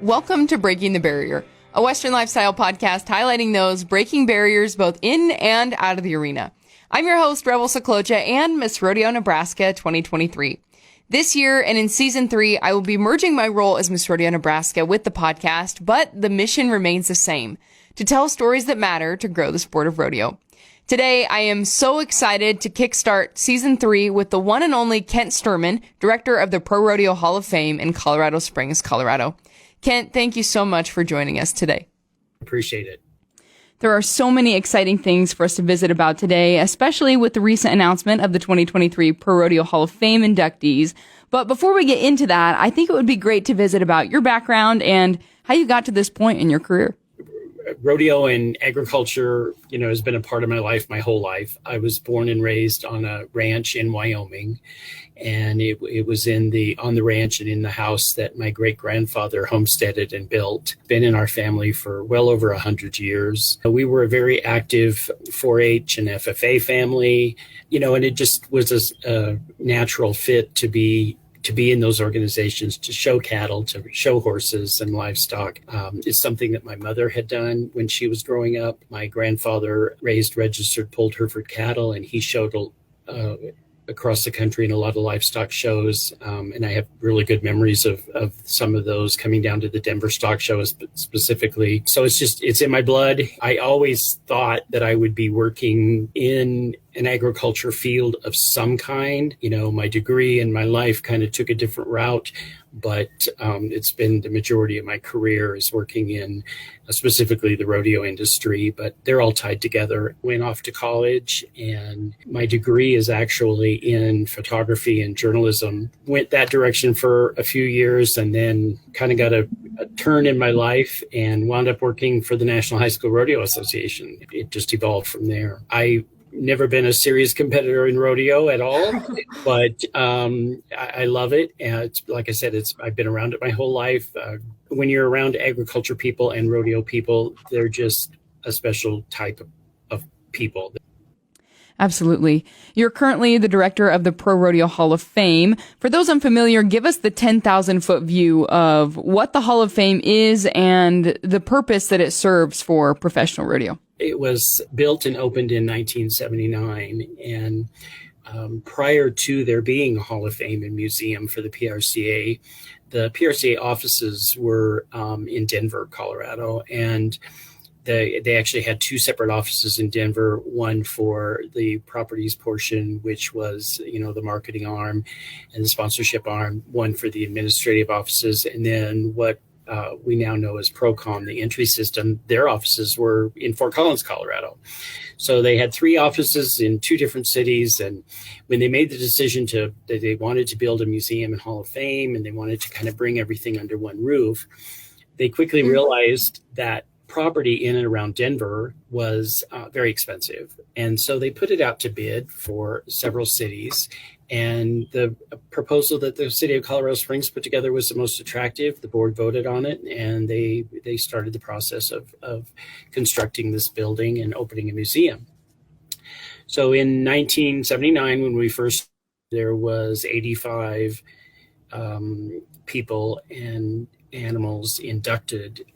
Welcome to Breaking the Barrier, a Western lifestyle podcast highlighting those breaking barriers both in and out of the arena. I'm your host, Rebel Sjeklocha, and Miss Rodeo Nebraska 2023. This year and in season 3, I will be merging my role as Miss Rodeo Nebraska with the podcast, but the mission remains the same: to tell stories that matter to grow the sport of rodeo. Today, I am so excited to kickstart season 3 with the one and only Kent Sturman, director of the ProRodeo Hall of Fame in Colorado Springs, Colorado. Kent, thank you so much for joining us today. Appreciate it. There are so many exciting things for us to visit about today, especially with the recent announcement of the 2023 ProRodeo Hall of Fame inductees. But before we get into that, I think it would be great to visit about your background and how you got to this point in your career. Rodeo and agriculture, has been a part of my life my whole life. I was born and raised on a ranch in Wyoming, and it was on the ranch and in the house that my great-grandfather homesteaded and built. Been in our family for well over 100 years. We were a very active 4-H and FFA family, and it just was a natural fit to be in those organizations, to show cattle, to show horses and livestock. Is something that my mother had done when she was growing up. My grandfather raised registered polled Hereford cattle, and he showed across the country in a lot of livestock shows. And I have really good memories of some of those, coming down to the Denver Stock Show specifically. So it's in my blood. I always thought that I would be working in an agriculture field of some kind. My degree and my life kind of took a different route, but it's been the majority of my career is working in specifically the rodeo industry, but they're all tied together. Went off to college, and my degree is actually in photography and journalism. Went that direction for a few years, and then kind of got a turn in my life and wound up working for the National High School Rodeo Association. It just evolved from there. I never been a serious competitor in rodeo at all, but I love it. And it's, like I said, I've been around it my whole life. When you're around agriculture people and rodeo people, they're just a special type of people. Absolutely. You're currently the director of the ProRodeo Hall of Fame. For those unfamiliar, give us the 10,000-foot view of what the Hall of Fame is and the purpose that it serves for professional rodeo. It was built and opened in 1979, and prior to there being a Hall of Fame and museum for the PRCA offices were in Denver, Colorado, and they actually had 2 separate offices in Denver, one for the properties portion, which was, the marketing arm and the sponsorship arm, one for the administrative offices, and then what we now know as ProCom, the entry system. Their offices were in Fort Collins, Colorado. So they had 3 offices in 2 different cities. And when they made the decision that they wanted to build a museum and Hall of Fame, and they wanted to kind of bring everything under one roof, they quickly realized that property in and around Denver was very expensive. And so they put it out to bid for several cities. And the proposal that the city of Colorado Springs put together was the most attractive. The board voted on it, and they started the process of constructing this building and opening a museum. So in 1979, when we first, there was 85 people and animals inducted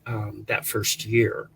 that first year.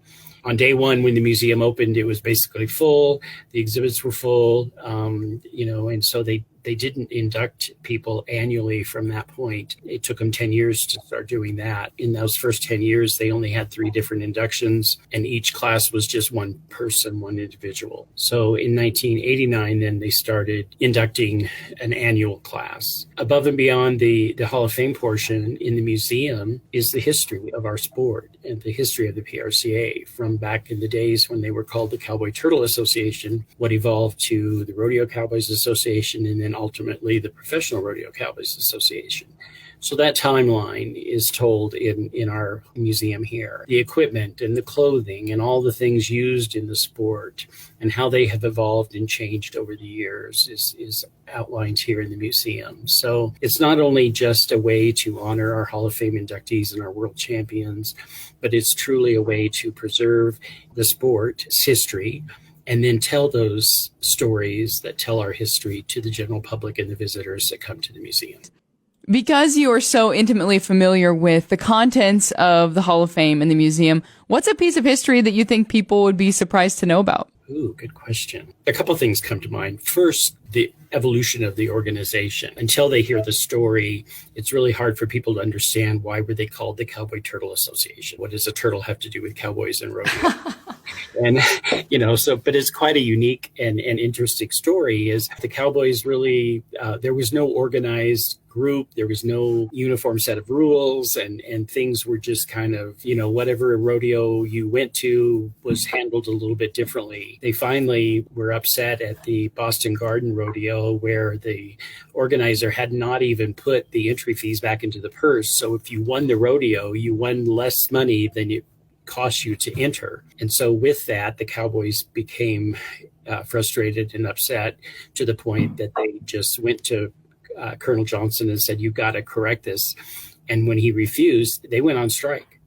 On day one, when the museum opened, it was basically full. The exhibits were full, and so they didn't induct people annually from that point. It took them 10 years to start doing that. In those first 10 years, they only had 3 different inductions, and each class was just one person, one individual. So in 1989, then they started inducting an annual class. Above and beyond the Hall of Fame portion in the museum is the history of our sport and the history of the PRCA from back in the days when they were called the Cowboy Turtle Association, what evolved to the Rodeo Cowboys Association, and then ultimately the Professional Rodeo Cowboys Association. So that timeline is told in our museum here. The equipment and the clothing and all the things used in the sport and how they have evolved and changed over the years is outlined here in the museum. So it's not only just a way to honor our Hall of Fame inductees and our world champions, but it's truly a way to preserve the sport's history and then tell those stories that tell our history to the general public and the visitors that come to the museum. Because you are so intimately familiar with the contents of the Hall of Fame and the museum, what's a piece of history that you think people would be surprised to know about? Ooh, good question. A couple things come to mind. First, the evolution of the organization. Until they hear the story, it's really hard for people to understand why were they called the Cowboy Turtle Association. What does a turtle have to do with cowboys and rodeo? And, but it's quite a unique and interesting story. Is the Cowboys really, there was no organized group. There was no uniform set of rules, and things were just kind of, whatever rodeo you went to was handled a little bit differently. They finally were upset at the Boston Garden Rodeo, where the organizer had not even put the entry fees back into the purse. So if you won the rodeo, you won less money than it cost you to enter. And so with that, the Cowboys became frustrated and upset to the point that they just went to Colonel Johnson and said, "You got to correct this." And when he refused, they went on strike.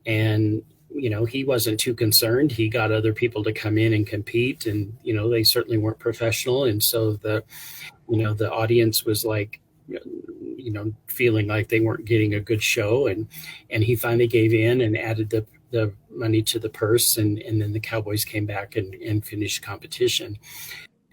And, he wasn't too concerned. He got other people to come in and compete, and, they certainly weren't professional. And so the audience was like, feeling like they weren't getting a good show. And he finally gave in and added the money to the purse. And then the Cowboys came back and finished competition.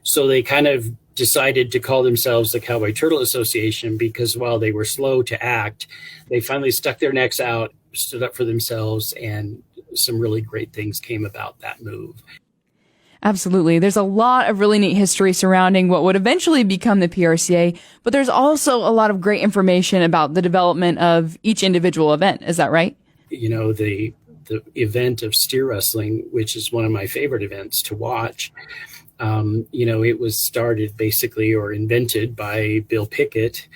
So they kind of decided to call themselves the Cowboy Turtle Association, because while they were slow to act, they finally stuck their necks out, stood up for themselves, and some really great things came about that move. Absolutely. There's a lot of really neat history surrounding what would eventually become the PRCA, but there's also a lot of great information about the development of each individual event. Is that right? The event of steer wrestling, which is one of my favorite events to watch, it was started basically or invented by Bill Pickett,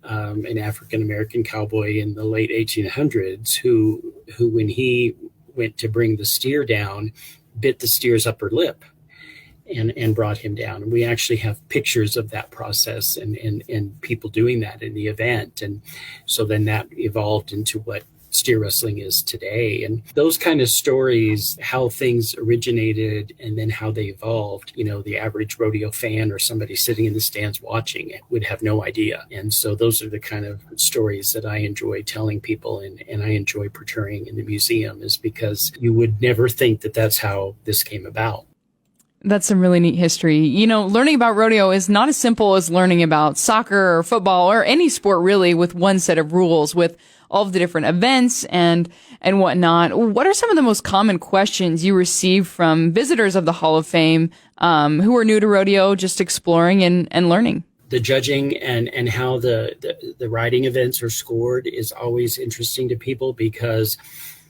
an African-American cowboy in the late 1800s, who when he went to bring the steer down, bit the steer's upper lip and brought him down. And we actually have pictures of that process and people doing that in the event. And so then that evolved into what steer wrestling is today. And those kind of stories, how things originated and then how they evolved, the average rodeo fan or somebody sitting in the stands watching it would have no idea. And so those are the kind of stories that I enjoy telling people and I enjoy portraying in the museum, is because you would never think that that's how this came about. That's some really neat history. Learning about rodeo is not as simple as learning about soccer or football or any sport really, with one set of rules, with all of the different events and whatnot. What are some of the most common questions you receive from visitors of the Hall of Fame who are new to rodeo, just exploring and learning? The judging and how the riding events are scored is always interesting to people, because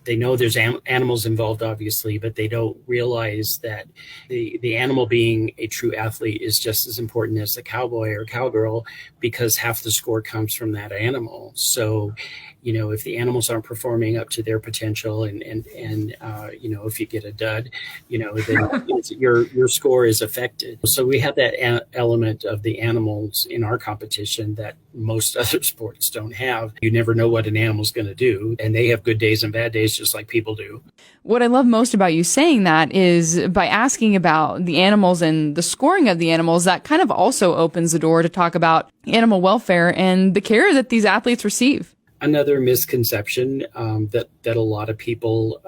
they know there's animals involved, obviously, but they don't realize that the animal being a true athlete is just as important as the cowboy or cowgirl, because half the score comes from that animal. So, if the animals aren't performing up to their potential and if you get a dud, then your score is affected. So we have that element of the animals in our competition that most other sports don't have. You never know what an animal's going to do, and they have good days and bad days just like people do. What I love most about you saying that is by asking about the animals and the scoring of the animals, that kind of also opens the door to talk about animal welfare and the care that these athletes receive. Another misconception that a lot of people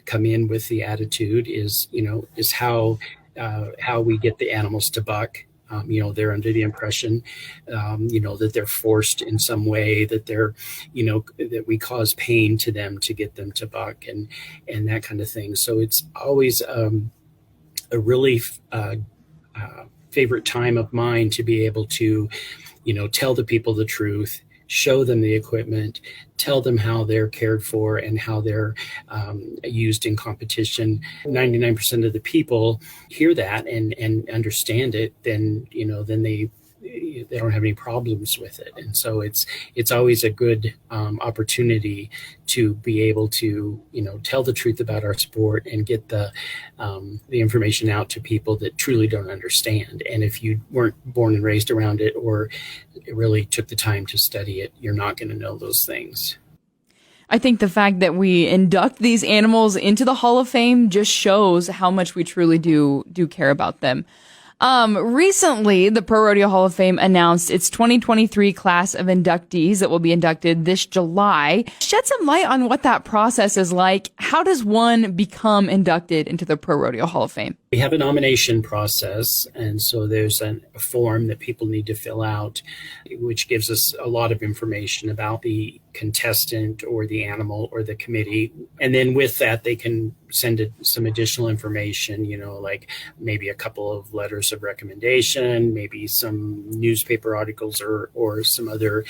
come in with the attitude is how we get the animals to buck. They're under the impression, that they're forced in some way, that they're, that we cause pain to them to get them to buck and that kind of thing. So it's always a really favorite time of mine to be able to, tell the people the truth, show them the equipment, tell them how they're cared for and how they're used in competition. 99% of the people hear that and understand it, then they don't have any problems with it. And so it's always a good opportunity to be able to, tell the truth about our sport and get the information out to people that truly don't understand. And if you weren't born and raised around it or really took the time to study it, you're not going to know those things. I think the fact that we induct these animals into the Hall of Fame just shows how much we truly do care about them. Recently, the Pro Rodeo Hall of Fame announced its 2023 class of inductees that will be inducted this July. Shed some light on what that process is like. How does one become inducted into the Pro Rodeo Hall of Fame? We have a nomination process, and so there's a form that people need to fill out, which gives us a lot of information about the contestant or the animal or the committee. And then with that, they can send some additional information, like maybe a couple of letters of recommendation, maybe some newspaper articles or some other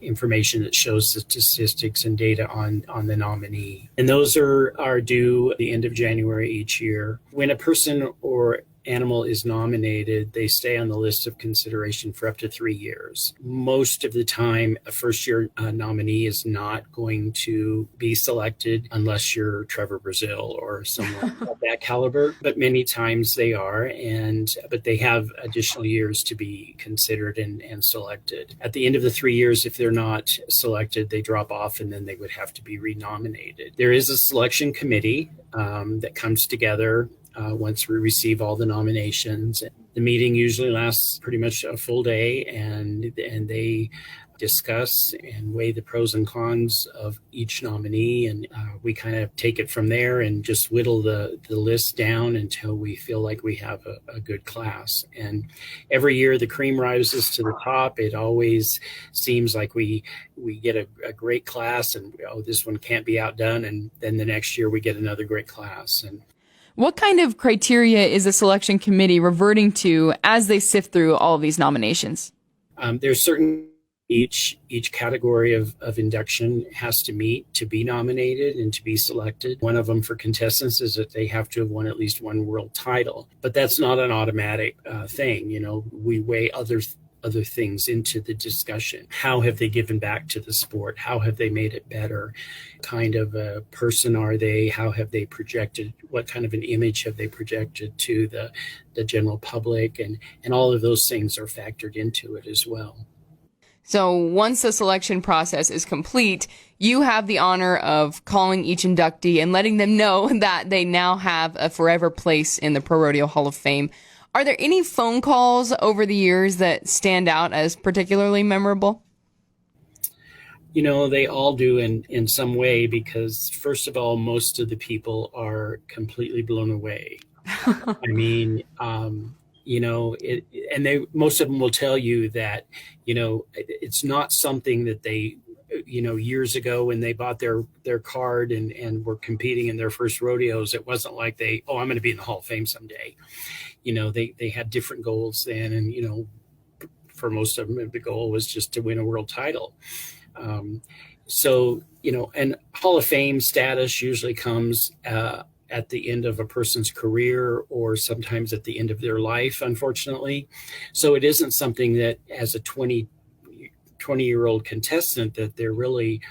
information that shows the statistics and data on the nominee. And those are due at the end of January each year. When a person or animal is nominated, they stay on the list of consideration for up to 3 years. Most of the time, a first-year nominee is not going to be selected unless you're Trevor Brazil or someone of that caliber, but many times they are, but they have additional years to be considered and selected. At the end of the 3 years, if they're not selected, they drop off and then they would have to be renominated. There is a selection committee that comes together once we receive all the nominations. The meeting usually lasts pretty much a full day, and they discuss and weigh the pros and cons of each nominee, and we kind of take it from there and just whittle the list down until we feel like we have a good class. And every year the cream rises to the top. It always seems like we get a great class, and this one can't be outdone, and then the next year we get another great class. And what kind of criteria is the selection committee reverting to as they sift through all of these nominations? There's certain each category of induction has to meet to be nominated and to be selected. One of them for contestants is that they have to have won at least one world title, but that's not an automatic thing. We weigh other things into the discussion. How have they given back to the sport? How have they made it better? Kind of a person are they? How have they projected? What kind of an image have they projected to the general public? And all of those things are factored into it as well. So once the selection process is complete, you have the honor of calling each inductee and letting them know that they now have a forever place in the Pro Rodeo Hall of Fame. Are there any phone calls over the years that stand out as particularly memorable? They all do in some way, because first of all, most of the people are completely blown away. I mean, most of them will tell you that, it's not something that they, years ago when they bought their card and were competing in their first rodeos, it wasn't like I'm going to be in the Hall of Fame someday. They had different goals then. And, for most of them, the goal was just to win a world title. And Hall of Fame status usually comes at the end of a person's career, or sometimes at the end of their life, unfortunately. So it isn't something that as a 20-year-old contestant that they're really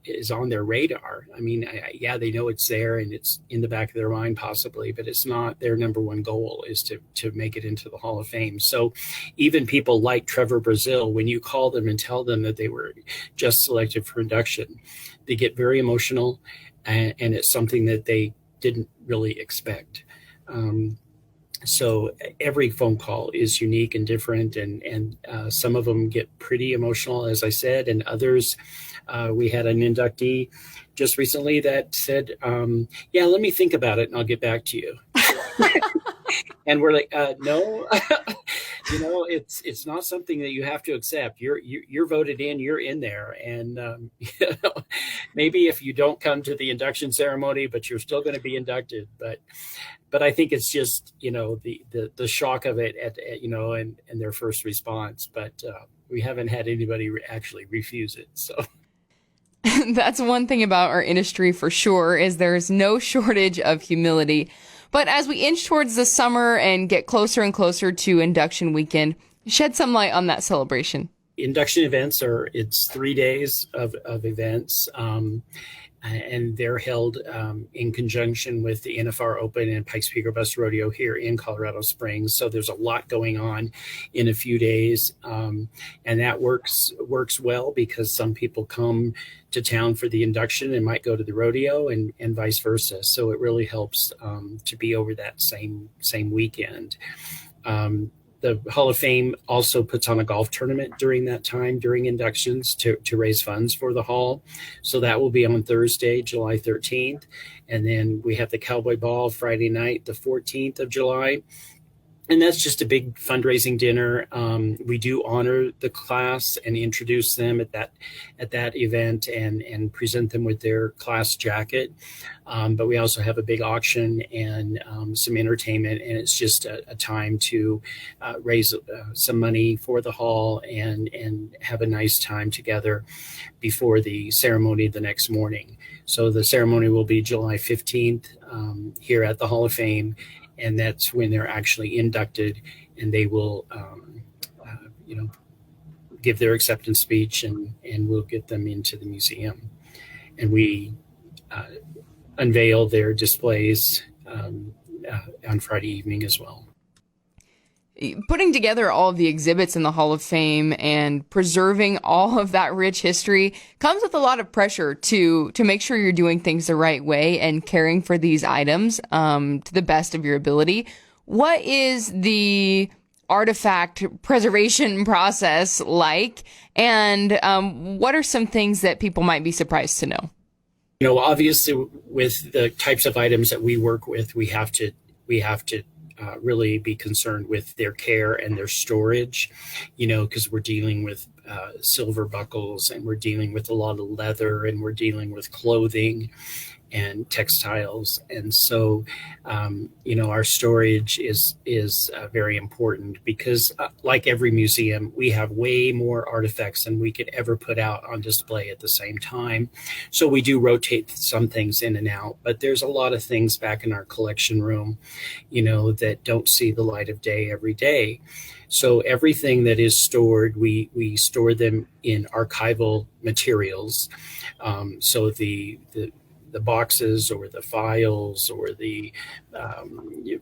is on their radar. I mean, they know it's there and it's in the back of their mind possibly, but it's not their number one goal is to make it into the Hall of Fame. So even people like Trevor Brazil, when you call them and tell them that they were just selected for induction, they get very emotional, and it's something that they didn't really expect. So every phone call is unique and different, and some of them get pretty emotional, as I said, and others, we had an inductee just recently that said, let me think about it and I'll get back to you. And we're like, no, it's not something that you have to accept. You're voted in, you're in there. And maybe if you don't come to the induction ceremony, but you're still going to be inducted. But I think it's just, the shock of it and their first response. But we haven't had anybody actually refuse it. So that's one thing about our industry for sure, is there's no shortage of humility. But as we inch towards the summer and get closer and closer to induction weekend, shed some light on that celebration. Induction events it's 3 days of events. And they're held in conjunction with the NFR Open and Pikes Peak Robust Rodeo here in Colorado Springs. So there's a lot going on in a few days, and that works well because some people come to town for the induction and might go to the rodeo, and vice versa. So it really helps to be over that same weekend. The Hall of Fame also puts on a golf tournament during that time, during inductions, to raise funds for the hall. So that will be on Thursday, July 13th. And then we have the Cowboy Ball Friday night, the 14th of July. And that's just a big fundraising dinner. We do honor the class and introduce them at that event and present them with their class jacket. But we also have a big auction and some entertainment, and it's just a time to raise some money for the hall and have a nice time together before the ceremony the next morning. So the ceremony will be July 15th here at the Hall of Fame. And that's when they're actually inducted, and they will, give their acceptance speech, and we'll get them into the museum. And we unveil their displays on Friday evening as well. Putting together all of the exhibits in the Hall of Fame and preserving all of that rich history comes with a lot of pressure to make sure you're doing things the right way and caring for these items to the best of your ability. What is the artifact preservation process like? And what are some things that people might be surprised to know? Obviously, with the types of items that we work with, we have to really be concerned with their care and their storage, because we're dealing with silver buckles, and we're dealing with a lot of leather, and we're dealing with clothing and textiles. And so, our storage is very important because like every museum, we have way more artifacts than we could ever put out on display at the same time. So we do rotate some things in and out, but there's a lot of things back in our collection room, that don't see the light of day every day. So everything that is stored, we store them in archival materials. So the boxes or the files or the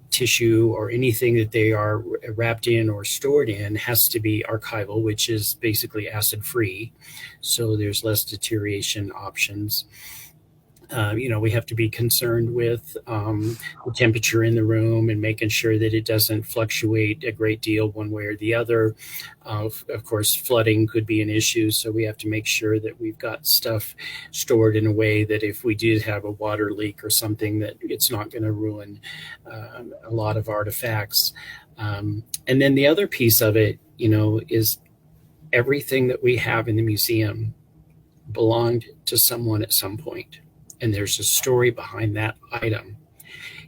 tissue or anything that they are wrapped in or stored in has to be archival, which is basically acid free. So there's less deterioration options. We have to be concerned with the temperature in the room and making sure that it doesn't fluctuate a great deal one way or the other. Of course, flooding could be an issue, so we have to make sure that we've got stuff stored in a way that if we did have a water leak or something, that it's not going to ruin a lot of artifacts. And then the other piece of it, is everything that we have in the museum belonged to someone at some point. And there's a story behind that item.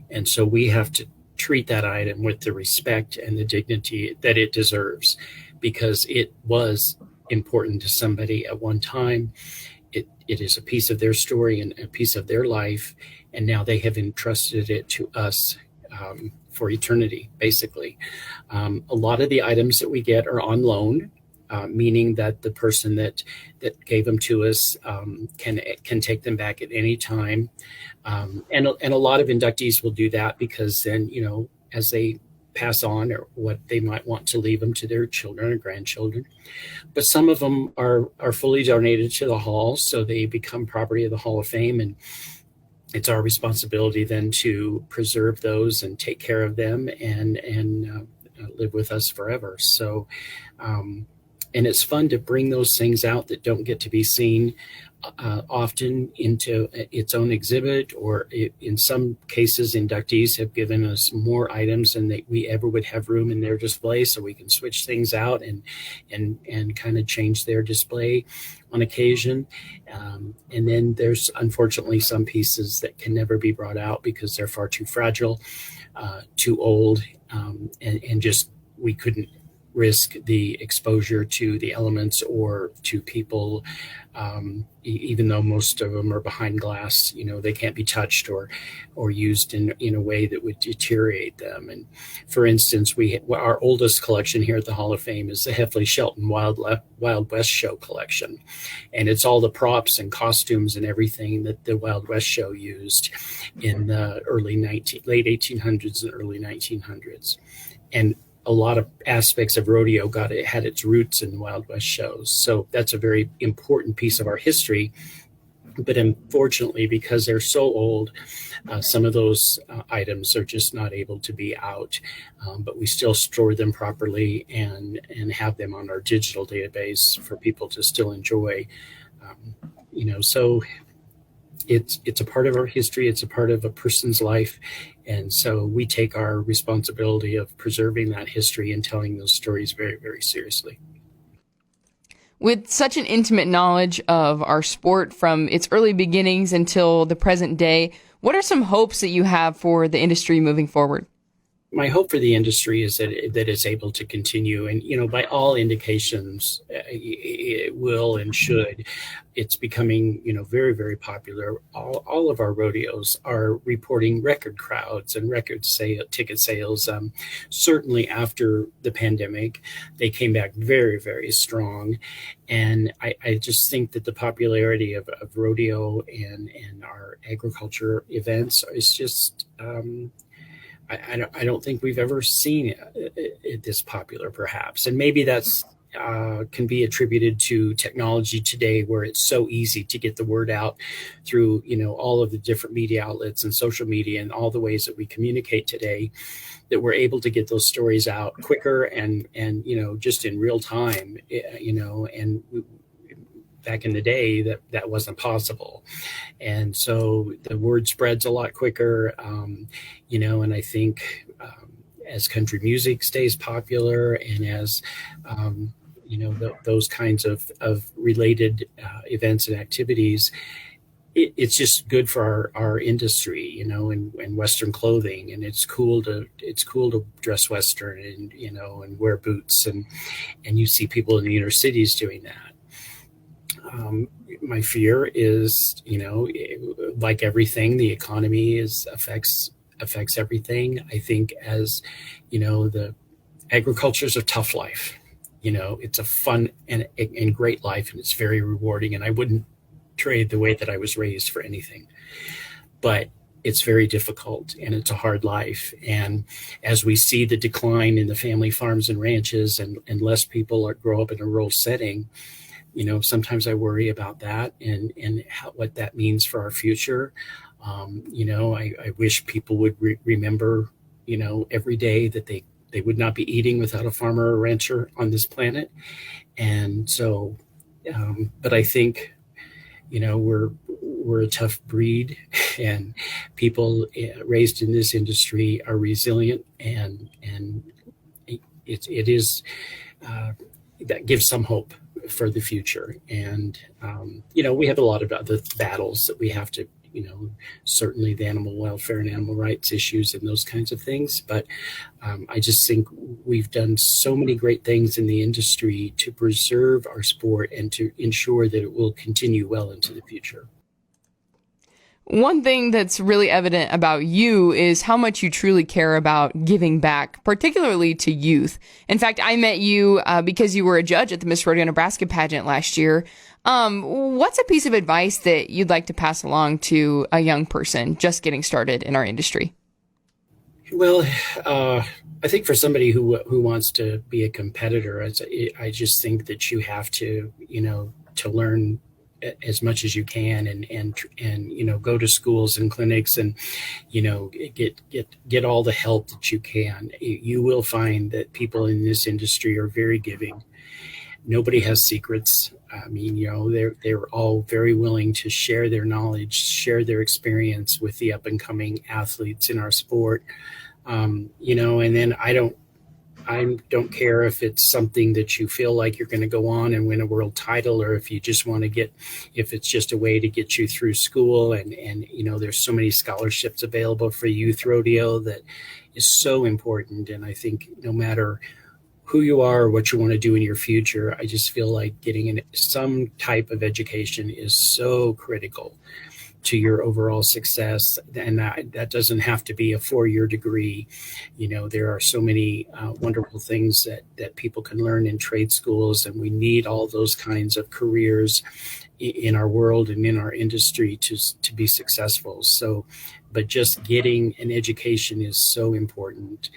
And so we have to treat that item with the respect and the dignity that it deserves, because it was important to somebody at one time. It is a piece of their story and a piece of their life. And now they have entrusted it to us for eternity, basically. A lot of the items that we get are on loan. Meaning that the person that gave them to us can take them back at any time. And a lot of inductees will do that because then, as they pass on, or what they might want to leave them to their children or grandchildren. But some of them are fully donated to the hall, so they become property of the Hall of Fame. And it's our responsibility then to preserve those and take care of them and live with us forever. So, and it's fun to bring those things out that don't get to be seen often into its own exhibit, or in some cases, inductees have given us more items than we ever would have room in their display, so we can switch things out and kind of change their display on occasion. And then there's unfortunately some pieces that can never be brought out because they're far too fragile, too old, and just we couldn't risk the exposure to the elements or to people, even though most of them are behind glass. They can't be touched or used in a way that would deteriorate them. And for instance, our oldest collection here at the Hall of Fame is the Heffley Shelton Wild West Show collection, and it's all the props and costumes and everything that the Wild West Show used in the late 1800s and early 1900s. And a lot of aspects of rodeo had its roots in the Wild West shows. So that's a very important piece of our history. But unfortunately, because they're so old, some of those items are just not able to be out. But we still store them properly and have them on our digital database for people to still enjoy. So it's a part of our history. It's a part of a person's life. And so we take our responsibility of preserving that history and telling those stories very, very seriously. With such an intimate knowledge of our sport from its early beginnings until the present day, what are some hopes that you have for the industry moving forward? My hope for the industry is that it's able to continue, and by all indications, it will and should. It's becoming very, very popular. All of our rodeos are reporting record crowds and record ticket sales. Certainly after the pandemic, they came back very, very strong, and I just think that the popularity of rodeo and our agriculture events is just. I don't think we've ever seen it this popular, perhaps. And maybe that's can be attributed to technology today, where it's so easy to get the word out through, all of the different media outlets and social media and all the ways that we communicate today, that we're able to get those stories out quicker and just in real time, and back in the day that wasn't possible. And so the word spreads a lot quicker, and I think as country music stays popular and as, those kinds of related events and activities, it's just good for our industry, and Western clothing. And it's cool to dress Western and wear boots. And you see people in the inner cities doing that. My fear is, like everything, the economy affects everything. I think as, the agriculture is a tough life. It's a fun and great life, and it's very rewarding. And I wouldn't trade the way that I was raised for anything. But it's very difficult, and it's a hard life. And as we see the decline in the family farms and ranches, and less people grow up in a rural setting, sometimes I worry about that and what that means for our future. I wish people would remember, every day that they would not be eating without a farmer or rancher on this planet. And so, but I think, we're a tough breed, and people raised in this industry are resilient, and it is that gives some hope for the future. And we have a lot of other battles that we have to, certainly the animal welfare and animal rights issues and those kinds of things. But I just think we've done so many great things in the industry to preserve our sport and to ensure that it will continue well into the future. One thing that's really evident about you is how much you truly care about giving back, particularly to youth. In fact, I met you because you were a judge at the Miss Rodeo Nebraska pageant last year. What's a piece of advice that you'd like to pass along to a young person just getting started in our industry? Well, I think for somebody who wants to be a competitor, I just think that you have to, to learn as much as you can, and go to schools and clinics, and get all the help that you can. You will find that people in this industry are very giving. Nobody has secrets. I mean, they're all very willing to share their knowledge, share their experience with the up and coming athletes in our sport. And then I don't care if it's something that you feel like you're going to go on and win a world title, or if you just want to if it's just a way to get you through school. And there's so many scholarships available for youth rodeo that is so important. And I think no matter who you are or what you want to do in your future, I just feel like getting some type of education is so critical to your overall success. And that doesn't have to be a 4-year degree. There are so many wonderful things that people can learn in trade schools, and we need all those kinds of careers in our world and in our industry to be successful. So, but just getting an education is so important.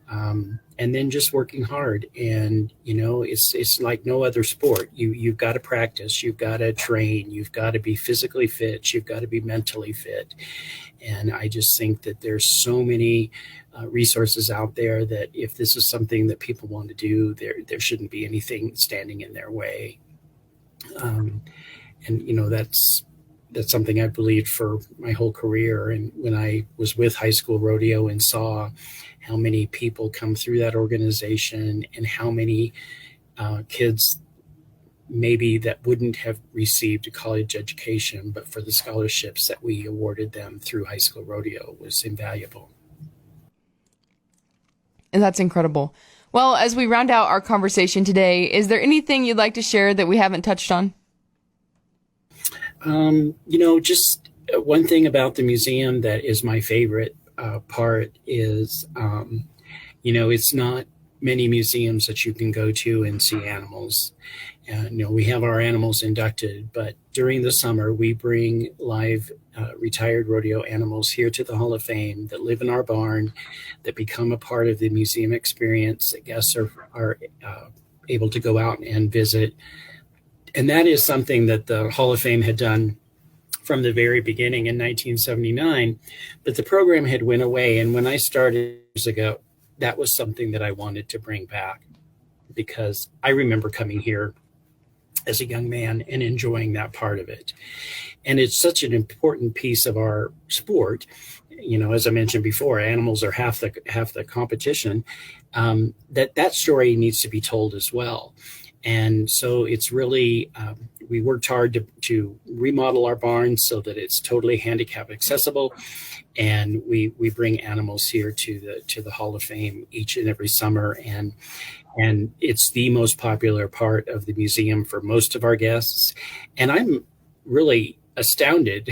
And then just working hard. And, it's like no other sport. You've got to practice, you've got to train, you've got to be physically fit, you've got to be mentally fit. And I just think that there's so many resources out there that if this is something that people want to do, there shouldn't be anything standing in their way. That's something I believed for my whole career. And when I was with high school rodeo and saw how many people come through that organization and how many kids maybe that wouldn't have received a college education, but for the scholarships that we awarded them through high school rodeo was invaluable. And that's incredible. Well, as we round out our conversation today, is there anything you'd like to share that we haven't touched on? Just one thing about the museum that is my favorite part is, it's not many museums that you can go to and see animals. And, we have our animals inducted, but during the summer, we bring live retired rodeo animals here to the Hall of Fame that live in our barn, that become a part of the museum experience, that guests are able to go out and visit. And that is something that the Hall of Fame had done from the very beginning in 1979, but the program had went away. And when I started years ago, that was something that I wanted to bring back, because I remember coming here as a young man and enjoying that part of it. And it's such an important piece of our sport. As I mentioned before, animals are half the competition. That story needs to be told as well. And so it's really, we worked hard to remodel our barn so that it's totally handicap accessible. And we bring animals here to the Hall of Fame each and every summer. And it's the most popular part of the museum for most of our guests. And I'm really astounded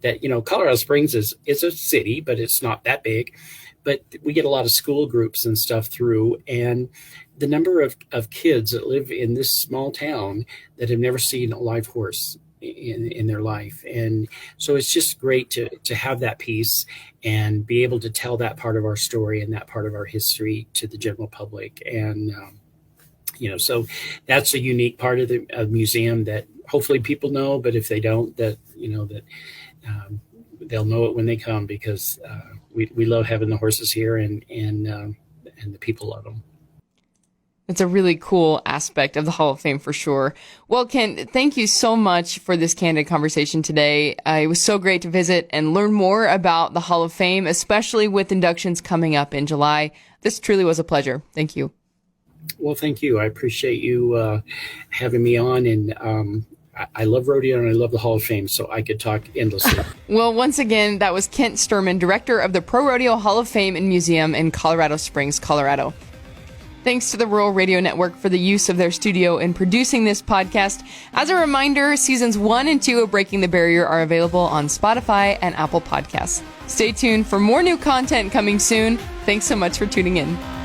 that, Colorado Springs is a city, but it's not that big. But we get a lot of school groups and stuff through, and the number of kids that live in this small town that have never seen a live horse in their life. And so it's just great to have that piece and be able to tell that part of our story and that part of our history to the general public. And, so that's a unique part of the museum that hopefully people know, but if they don't, they'll know it when they come, because we love having the horses here and the people love them. It's a really cool aspect of the Hall of Fame for sure. Well, Ken, thank you so much for this candid conversation today. It was so great to visit and learn more about the Hall of Fame, especially with inductions coming up in July. This truly was a pleasure. Thank you. Well, thank you. I appreciate you having me on, and I love rodeo and I love the Hall of Fame, so I could talk endlessly. Well, once again, that was Kent Sturman, director of the ProRodeo Hall of Fame and Museum in Colorado Springs, Colorado. Thanks to the Rural Radio Network for the use of their studio in producing this podcast. As a reminder, seasons 1 and 2 of Breaking the Barrier are available on Spotify and Apple Podcasts. Stay tuned for more new content coming soon. Thanks so much for tuning in.